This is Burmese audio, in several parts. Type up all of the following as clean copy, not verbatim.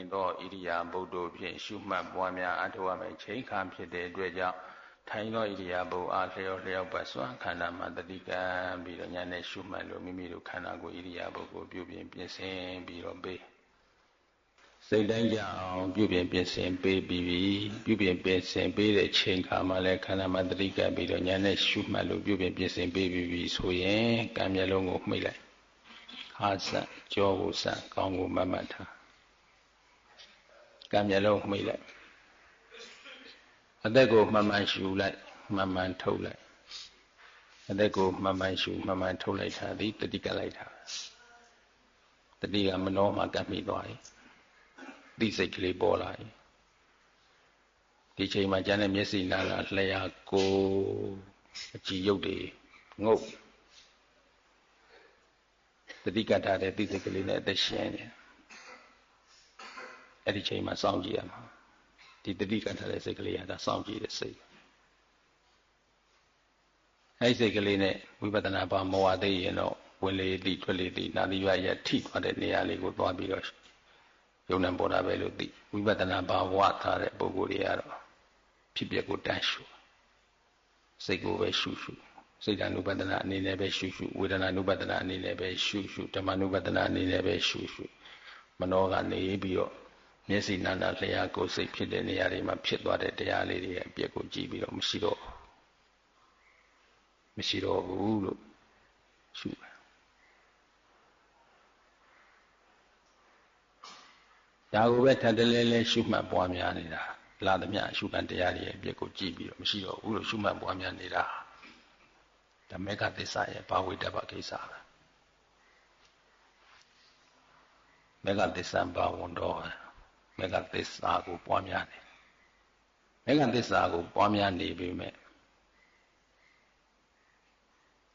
င်သောဣရိယာပုတို့ဖြင့်ရှုမှတ်ပွားများအထောက်အမယ်ချိန်ခါဖြစ်တဲ့အတွက်ကြောင့်ထိုင်သောဣရိယာပုအားလျော့လျော့ပတ်စွမ်းခန္ဓာမှာတတိကံပြီးတော့ဉာဏ်နဲ့ရှုမှတ်လို့မိမိတို့ခန္ဓာကိုယ်ဣရိယာပုကိုပြုပြင်ပြင်ဆင်ပြီးတော့ပေးစိတ်တိုင်းကြအောင်ပြုပြင်ပြင်ဆင်ပေးပြီးပြုပြင်ပြင်ဆင်ပေးတဲ့ချိန်ခါမှာလည်းခန္ဓာမှာတတိကံပြီးတော့ဉာဏ်နဲ့ရှုမှတ်လို့ပြုပြင်ပြင်ဆင်ပေးပြီးဆိုရင်ကံမျက်လုံးကိုမှိတ်လိုက်ခါစကြောကိုစကောင်းကိုမတ်ထားကံမျက်လုံးမှိတ်လိုက်အသက်ကိုမှန်မှန်ရှူလိုက်မှန်မှန်ထုတ်လိုက်အသက်ကိုမှန်မှန်ရှူမှန်မှန်ထုတ်လိုက်တာဒီတတိကလိုက်တာတတိကမနှောမှကပ်မိသွားပြီသိစိတ်ကလေးပေါ်လာပြီဒီချိန်မှာကျန်တဲ့မျက်စိနားလာလျှာကိုအကြည်ရုပ်တွေငုတ်တတိကတ်ထားတဲ့သိစိတ်ကလေးနဲ့အသက်ရှင်နေအဲ့ဒီချိန်မှာစောင့်ကြည့်ရမှာဒီတတိကတ်ထားတဲ့စိတ်ကလေးကဒါစောင့်ကြည့်တဲ့စိတ်အဲ့ဒီစိတ်ကလေးနဲ့ဝိပဿနာပါမောဟသိရင်တော့ဝင်လေသိထွက်လေသိနာတိယရထိသွားတဲ့နေရာလေးကိုသွားပြီးတော့ယုံနံပေါ်တာပဲလို့သိဝိပဿနာပါဝထားတဲ့ပုဂ္ဂိုလ်တွေကတော့ဖြစ်ပျက်ကိုတန်းရှုစိတ်ကိုပဲရှုစိတ်ဓာနုပဒနာအနေနဲ့ပဲရှုဝေဒနာနုပဒနာအနေနဲ့ပဲရှုဓမ္မနုပဒနာအနေနဲ့ပဲရှုမနောကနေပြီးတော့မျက်စိနာနာလျှာကိုယ်စိတ်ဖြစ်တဲ့နေရာတွေမှာဖြစ်သွားတဲ့တရားလေးတွေရဲ့အပြည့်ကိုကြည့်ပြီးတော့မရှိတော့ဘူးလို့ရှုဒါကိုပဲထပ်တလဲလဲရှုမှတ်ပွားများနေတာလာသမျှအရှုခံတရားတွေရဲ့အပြည့်ကိုကြည့်ပြီးတော့မရှိတော့ဘူးလို့ရှုမှတ်ပွားများနေတာဒါမေဃသစ္စာရဲ့ဘာဝိတ္တပကိစ္စပဲမေဃသစ္စာဘာဝန္တောမေဃသစ္စာကိုပွားများနေမေဃသစ္စာကိုပွားများနေပြီမဲ့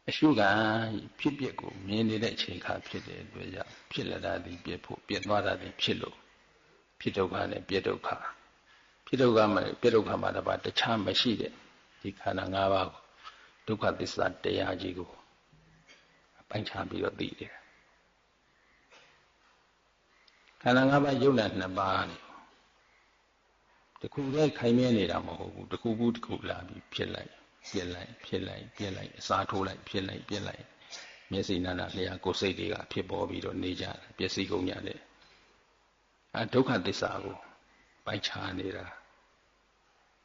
အရှုခံဖြစ်ပျက်ကိုမြင်နေတဲ့အချိန်ခါဖြစ်တဲ့အတွက်ကြောင့်ဖြစ်လာတာဒီပြည့်ဖို့ပြည့်သွားတာဒီဖြစ်လို့ဖြစ်ဒုက္ခနဲ့ပြည့်ဒုက္ခဖြစ်ဒုက္ခမှာပြည့်ဒုက္ခမှာတပါတခြားမရှိတဲ့ဒီခန္ဓာ၅ပါးကိုဒုက္ခသစ္စာတရားကြီးကိုပိုင်းခြားပြီးတော့သိတယ်ခန္ဓာ၅ပါးယုံနာ2ပါးနေတခုတည်းခိုင်မြဲနေတာမဟုတ်ဘူးတခုခုတခုလာပြီးဖြစ်လိုက်ပြက်လိုက်ဖြစ်လိုက်ပြက်လိုက်အစာထိုးလိုက်ဖြစ်လိုက်ပြက်လိုက်မျက်စိနာနာလျှာကိုယ်စိတ်တွေကဖြစ်ပေါ်ပြီးတော့နေကြတယ်ပျက်စီးကုန်ကြတယ်ဒုက္ခသစ္စာကိုပိုင်းခြားနေတာ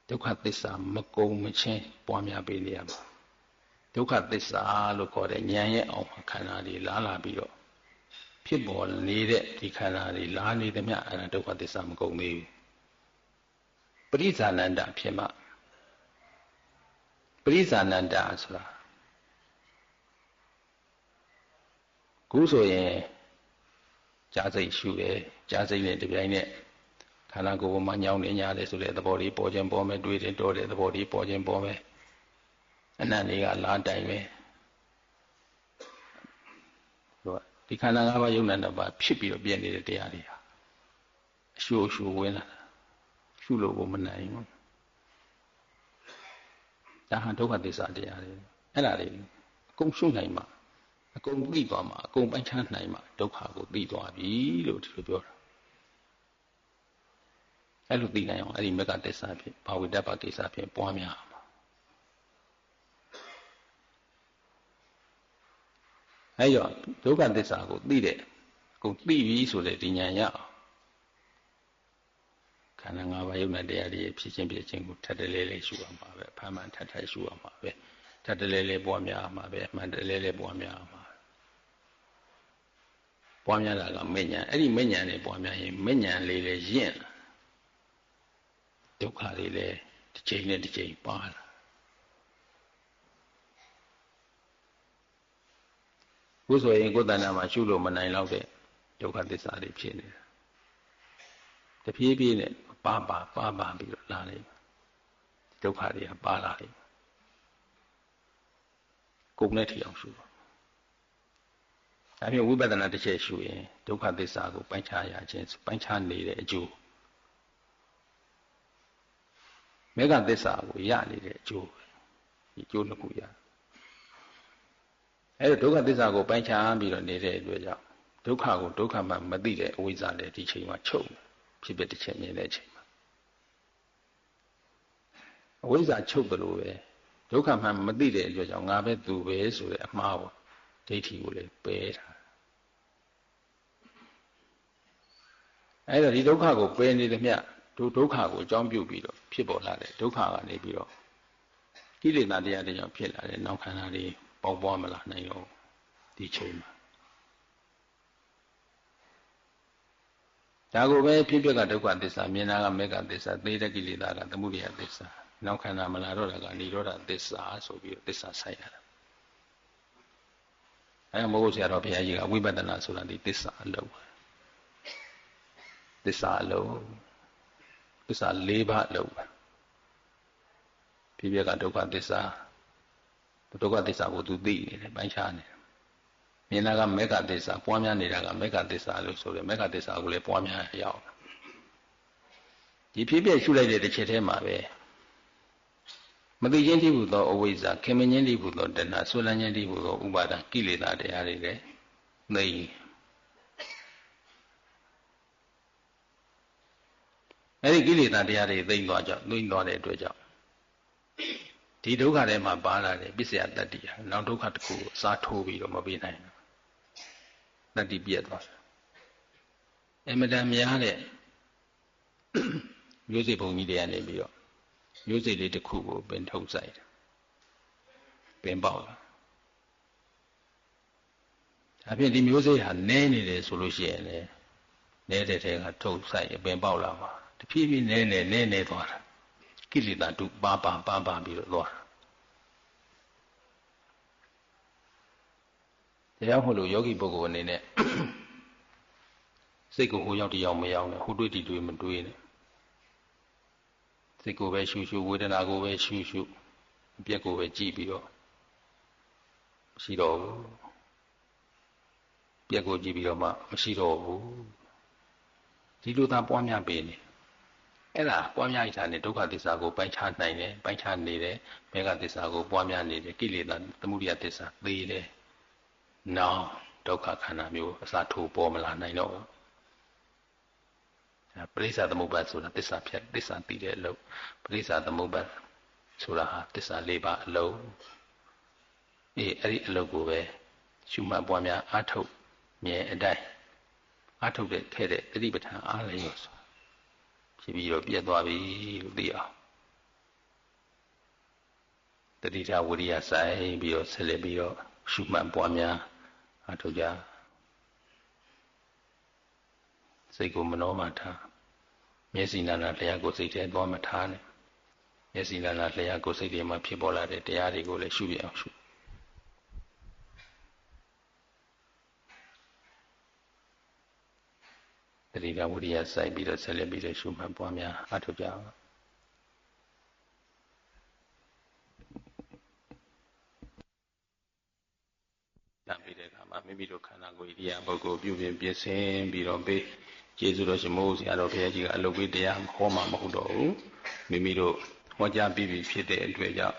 ဒုက္ခသစ္စာမကုံမချင်းပွားများပေးနေရမှာဒုက္ခသစ္စာလို့ခေါ်တဲ့ဉာဏ်ရဲ့အောင်ခန္ဓာတွေလာပြီးတော့ဖြစ်ပေါ်နေတဲ့ဒီခန္ဓာတွေလာနေသမျှအဲ့ဒါဒုက္ခသစ္စာမကုံသေးဘူးပရိစ္ဆာနန္ဒဖြစ်မှပရိစ္ဆာနန္ဒဆိုတာခုဆိုရင်ကြာစိတ်ရှုတယ်ကြာစိတ်နဲ့တပြိုင်နက်ခန္ဓာကိုယ်ပေါ်မှာညောင်းနေညာတယ်ဆိုတဲ့သဘောလေးပေါ်ခြင်းပေါ်မယ်တွေးတယ်တော်တဲ့သဘောလေးပေါ်ခြင်းပေါ်မယ်အနတ်တွေကလာတိုင်ပဲဒီခန္ဓာ၅ပါးယုံနာ2ပါးဖြစ်ပြီးတော့ပြည့်နေတဲ့တရားတွေဟာအရှုဝင်လာရှုလို့ကိုမနိုင်ဘူးဒါဟာဒုက္ခသစ္စာတရားတွေအဲ့ဒါတွေအကုန်ရှုနိုင်မှာအကုန်သိသွားမှာအကုန်ပိုင်းခြားနိုင်မှာဒုက္ခကိုသိသွားပြီလို့ဒီလိုပြောတာအဲ့လိုသိနိုင်အောင်အဲ့ဒီမေဃသစ္စာဖြင့်ဘာဝိတ္တပကိစ္စဖြင့်ပွားများမှာအဲ့ရောဒုက္ခသစ္စာကိုသိတဲ့အကုန်သိပြီဆိုတဲ့ဒီဉာဏ်ရအောင်ခန္ဓာ၅ပါးယုံနာတရားတွေဖြစ်ခြင်းဖြစ်ခြင်းကိုထပ်တလဲလဲရှုရမှာပဲဖမ်းမှန်ထပ်ရှုရမှာပဲထပ်တလဲလဲပွားများမှာပဲမှန်တလဲလဲပွားများမှာပွားများတာကမေညာအဲ့ဒီမေညာနဲ့ပွားများရင်မေညာလေးလဲရင့်ဒုက္ခတွေလဲတစ်ချိန်နဲ့တစ်ချိန်ပါလာခုဆိုရင်ကိုယ်တဏ္ဍာမှာရှုလို့မနိုင်တော့တဲ့ဒုက္ခသစ္စာတွေဖြစ်နေတာတဖြည်းဖြည်းနဲ့ပါပြီးတော့လာနေဒုက္ခတွေကပါလာတယ်ကုန်တဲ့ထီအောင်ရှုပါဒါဖြင့်ဝိပဿနာတစ်ချက်ရှုရင်ဒုက္ခသစ္စာကိုပိုင်းခြားရခြင်းပိုင်းခြားနေတဲ့အကျိုးမေဃသစ္စာကိုရနေတဲ့အကျိုးဒီကျိုးနှစ်ခုရအဲ့တော့ဒုက္ခသစ္စာကိုပိုင်းခြားပြီးတော့နေတဲ့အတွက်ကြောင့်ဒုက္ခကိုဒုက္ခမှမသိတဲ့အဝိဇ္ဇာလည်းဒီချိန်မှာချုပ် ဖြစ်ဖြစ်တစ်ချက်မြင်တဲ့အချိန်မှာအဝိဇ္ဇာချုပ်တယ်လို့ပဲဒုက္ခမှမသိတဲ့အတွက်ကြောင့်ငါပဲသူပဲဆိုတဲ့အမှားပေါ့ဒိဋ္ဌိကိုလည်းပယ်တာအဲ့တော့ဒီဒုက္ခကိုပယ်နေသည်မြတ်ဒုက္ခကိုအကြောင်းပြုပြီးတော့ဖြစ်ပေါ်လာတဲ့ဒုက္ခကနေပြီးတော့ကိလေသာတရားတွေကြောင့်ဖြစ်လာတဲ့နောက်ခန္ဓာတွေပေါက်ပွားမလာနိုင်တော့ဒီချိန်မှာဒါကိုပဲဖြစ်ဖြစ်ကဒုက္ခသစ္စာမြင်တာကမေဃသစ္စာသိတဲ့ကိလေသာကသမုဒယသစ္စာနောက်ခန္ဓာမလာတော့တာကនិရောဓသစ္စာဆိုပြီးတော့သစ္စာဆိုင်ရတာအဲမိုးဆရာတော်ဘုရားကြီးကဝိပဿနာဆိုတာဒီသစ္စာအလုံးသစ္စာအလုံးသစ္စာ၄ပါးအလုံးဖြစ်ဖြစ်ကဒုက္ခသစ္စာဒုက္ခသစ္စာကိုသူသိနေတယ်ပိုင်းခြားနေတယ်မြင်တာကမေဃသစ္စာပွားများနေတာကမေဃသစ္စာလို့ဆိုတယ်မေဃသစ္စာကိုလည်းပွားများရအောင်ဒီဖြစ်ဖြစ်ရှုလိုက်တဲ့တစ်ချက်တည်းမှာပဲမသိချင်းတည်းဟူသောအဝိဇ္ဇာခင်မင်းချင်းတည်းဟူသောတဏှာဆွလန်းချင်းတည်းဟူသောဥပါဒံကိလေသာတရားတွေလည်းသိအဲဒီကိလေသာတရားတွေသိသွားကြသိသွားတဲ့အတွက်ကြောင့်ဒီဒုက္ခထဲမှာပါလာတဲ့ပစ္စယတတ္တိဟာနောက်ဒုက္ခတစ်ခုကိုအစားထိုးပြီးတော့မပေးနိုင်ဘူးတတ္တိပြည့်သွားတယ်အမတန်များတဲ့မျိုးစိတ်ဘုံကြီးတွေကနေပြီးတော့မျိုးစိတ်လေးတစ်ခုကိုပင်ထုတ်ဆိုင်တယ်ပင်ပေါက်လာဒါဖြင့်ဒီမျိုးစိတ်ဟာနည်းနေတယ်ဆိုလို့ရှိရင်လည်းနည်းတဲ့ထဲကထုတ်ဆိုင်ပင်ပေါက်လာမှာတဖြည်းဖြည်းနည်းနေသွားတာကိလေသာတုပါပြီးတော့သွားတာတရားဟုတ်လို့ယောဂီပုဂ္ဂိုလ်အနေနဲ့စိတ်ကိုဟိုရောက်တရောက်မရောက်နဲ့ဟိုတွေးတီတွေးမတွေးနဲ့စိတ်ကိုပဲရှုရှုဝေဒနာကိုပဲရှုရှုအပြက်ကိုပဲကြည့်ပြီးတော့မရှိတော့ဘူးပြက်ကိုကြည့်ပြီးတော့မှမရှိတော့ဘူးဒီလိုသာပွားများပေးနေအဲ့ဒါပွားများရတာနဲ့ဒုက္ခသစ္စာကိုပိုင်းခြားနိုင်တယ်ပိုင်းခြားနေတယ်မေဃသစ္စာကိုပွားများနေတယ်ကိလေသာသမုဒယသစ္စာသိတယ်နောက်ဒုက္ခခန္ဓာမျိုးအစားထိုးပေါ်မလာနိုင်တော့ဘူးပရိစ္ဆာသမုပ္ပါဒ်ဆိုတာသစ္စာဖြတ်သစ္စာသိတဲ့အလုပ်ပရိစ္ဆာသမုပ္ပါဒ်ဆိုတာဟာသစ္စာ၄ပါးအလုပ်အဲ့ဒီအလုပ်ကိုပဲရှုမှတ်ပွားများအားထုတ်မြဲအတိုင်းအားထုတ်တဲ့ထဲတဲ့တတိပဋ္ဌာန်အားလည်းရောဆိုဖြစ်ပြီးတော့ပြတ်သွားပြီလို့သိအောင်တတိထဝိရိယဆိုင်ပြီးတော့ဆက်လက်ပြီးတော့ရှုမှတ်ပွားများအားထုတ်ကြစိတ်ကိုမနှောမထားမျက်စိနာနာလျှာကိုစိတ်ထဲသွားမထားနဲ့မျက်စိနာနာလျှာကိုစိတ်ထဲမှာဖြစ်ပေါ်လာတဲ့တရားတွေကိုလည်းရှုပြအောင်ရှုတတိယဝိရိယစိုက်ပြီးတော့ဆက်လက်ပြီးတော့ရှုမှတ်ပွားများအားထုတ်ကြအောင်တံပြီးတဲ့အခါမှာမိမိတို့ခန္ဓာကိုယ်ဣရိယာပုဂ္ဂိုလ်ပြုပြင်ပြင်ဆင်ပြီးတော့ပေးကျေးဇူးတော်ရှင်မိုးဆရာတော်ဘုရားကြီးကအလုပ်ပေးတရားဟောမှာမဟုတ်တော့ဘူးမိမိတို့ဟောကြားပြီးပြီဖြစ်တဲ့အတွက်ကြောင့်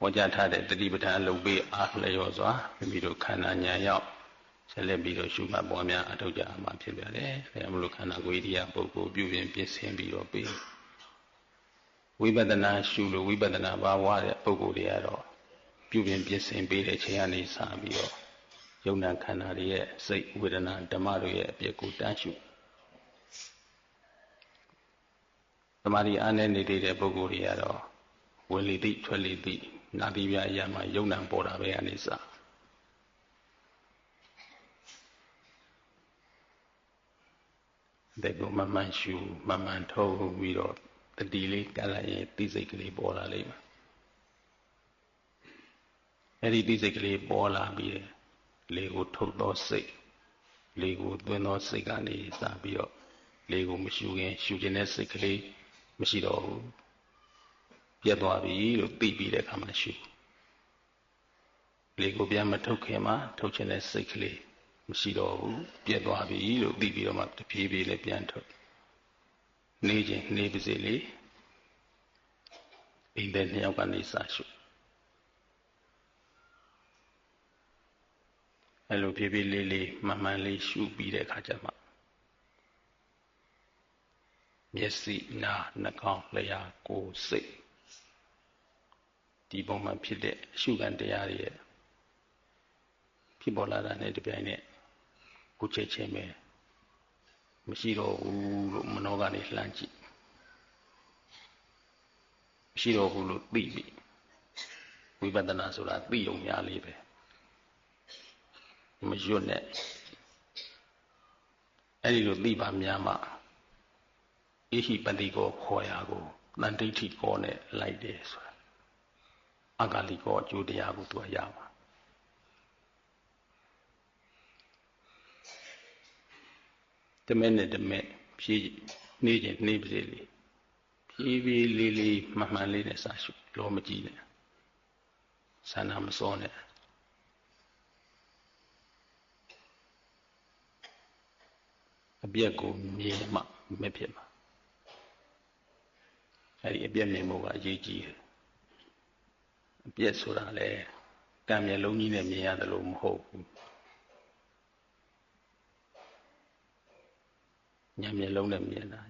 ဟောကြားထားတဲ့တတိပဋ္ဌာန်အလုပ်ပေးအားလျော်စွာမိမိတို့ခန္ဓာဉာဏ်ရောက်ဆက်လက်ပြီးတော့ရှုမှတ်ပွားများအထောက်ကြမှာဖြစ်ပါတယ်။ဒါကြောင့်မလို့ခန္ဓာကိုယ်ဣရိယာပုဂ္ဂိုလ်ပြုပြင်ပြင်ဆင်ပြီးတော့ပေးဝိပဿနာရှုလို့ဝိပဿနာဘာဝတဲ့ပုဂ္ဂိုလ်တွေကတော့ပြုပြင်ပြင်ဆင်ပေးတဲ့ချိန်ကနေစပြီးတော့ယုံနာခန္ဓာတွေရဲ့စိတ်ဝေဒနာဓမ္မတွေရဲ့အပြည့်ကိုတန်းရှုသမာဓိအားနဲ့နေသေးတဲ့ပုဂ္ဂိုလ်တွေကတော့ဝင်လေသိထွက်လေသိနာတိပြအရာမှာယုံနာပေါ်တာပဲအနေစတဲ့ကိုမှန်ရှုမှန်ထုတ်ပြီးတော့တတိလေးကလည်းရင်သိစိတ်ကလေးပေါ်လာလိမ့်မယ်အဲ့ဒီသိစိတ်ကလေးပေါ်လာပြီးတယ်လေကိုထုတ်သောစိတ်လေကိုသွင်းသောစိတ်ကနေစပြီးတော့လေကိုမရှုခင်ရှုခြင်းတဲ့စိတ်ကလေးမရှိတော့ဘူးပြတ်သွားပြီလို့သိပြီးတဲ့အခါမှာရှုလေကိုပြန်မထုတ်ခင်မှာထုတ်ခြင်းတဲ့စိတ်ကလေးမရှိတော့ဘူးပြတ်သွားပြီလို့သိပြီးတော့မှတဖြည်းဖြည်းလေးပြန်ထုတ်နေခြင်းနေပါစေလေအိမ်တဲ့နှစ်ယောက်ကနေစရှုအဲ့လိုဖြည်းဖြည်းလေးမှန်လေးရှုပြီးတဲ့အခါကျမှ မျက်စိနားနှာခေါင်းလျှာကိုယ်စိတ်ဒီပုံမှာဖြစ်တဲ့အရှုခံတရားတွေရဲ့ဖြစ်ပေါ်လာတာနဲ့တပြိုင်နက်ကိုချက်ချင်းပဲမရှိတော့ဘူးလို့မနောကနေလှမ်းကြည့်မရှိတော့ဘူးလို့သိပြီဝိပဿနာဆိုတာသိုံများလေးပဲမရွတ်နဲ့အဲ့ဒီလိုသိပါများမှဣဟိပတိကောခေါ်ရာကိုတန်ဋိဋ္ဌိကောနဲ့လိုက်တယ်ဆိုတာအဂါလိကောအကျိုးတရားကိုသူကရမှာတမဲနဲ့တမဲဖြည်းနှေးခြင်းနှေးပါစေလေဖြည်းဖြည်းလေးလေးမှန်မှန်လေးနဲ့စာရှုလောမကြည့်နဲ့ဆန္ဒမစောနဲ့အပြက်ကိုမြင်မှမဖြစ်မှာအဲဒီအပြက်မြင်မှုကအရေးကြီးတယ်အပြက်ဆိုတာလေကံမျက်လုံးကြီးနဲ့မြင်ရတယ်လို့မဟုတ်ဘူးဉာဏ်မျက်လုံးနဲ့မြင်တာ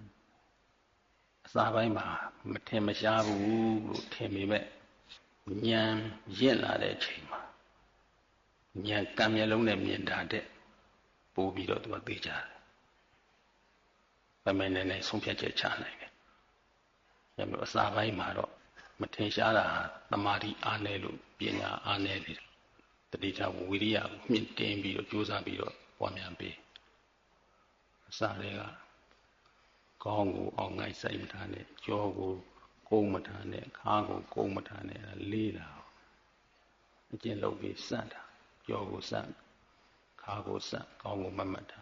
အစာပိုင်းမှာမထင်မရှားဘူးလို့ထင်ပေမဲ့ဉာဏ်ရင့်လာတဲ့ချိန်မှာဉာဏ်ကံမျက်လုံးနဲ့မြင်တာတဲ့ပို့ပြီးတော့သူကသိကြတယ်။ဗမယ်နဲ့ဆုံးဖြတ်ချက်ချနိုင်တယ်။ဒါမျိုးအစာပိုင်းမှာတော့မထင်ရှားတာသမာဓိအားနည်းလို့ပညာအားနည်းတယ်။တတိယဝိရိယကိုမြင့်တင်ပြီးတော့ကြိုးစားပြီးတော့ပွားများပေးအစာတွေကကောင်းကိုအောင်ငိုက်ဆိုင်မထားနဲ့ကြောကိုကုန်းမထားနဲ့ခါကိုကုန်းမထားနဲ့လေးတာအကျင့်လုပ်ပြီးစန့်တာကြောကိုစန့်ခါကိုစန့်ကောင်းကိုမမှတ်တာ